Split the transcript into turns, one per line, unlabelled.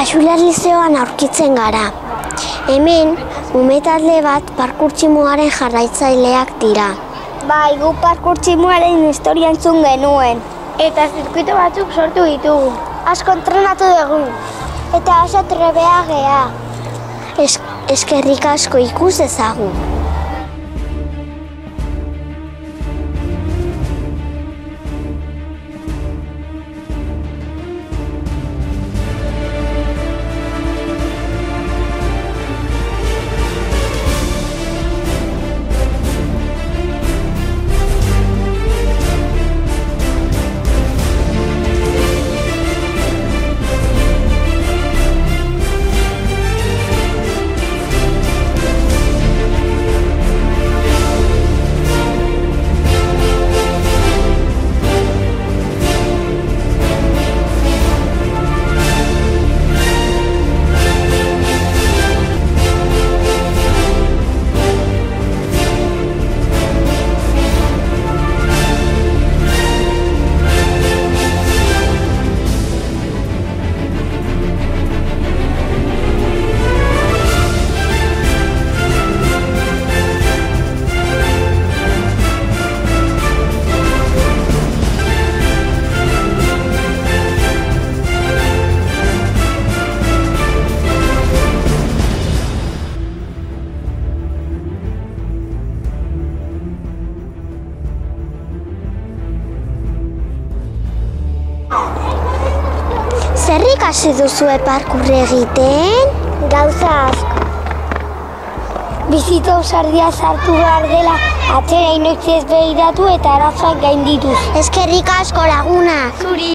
Axular Lizeoan aurkitzen gara. Hemen, umetalde bat parkurtzimuaren jarraitzaileak dira.
Bai, gu parkurtzimuaren historia entzun genuen. Eta zirkuito batzuk sortu ditugu. Asko entrenatu dugu. Eta oso trebea gea.
Eskerrik asko ikus dezagun. Zer ikasi duzue parkurre egiten?
Gauza asko. Bizitza ausardia sartu behar dela, atzera inoiz ez begiratu eta arazoak gaindituz.
Eskerrik asko laguna.
Zuri.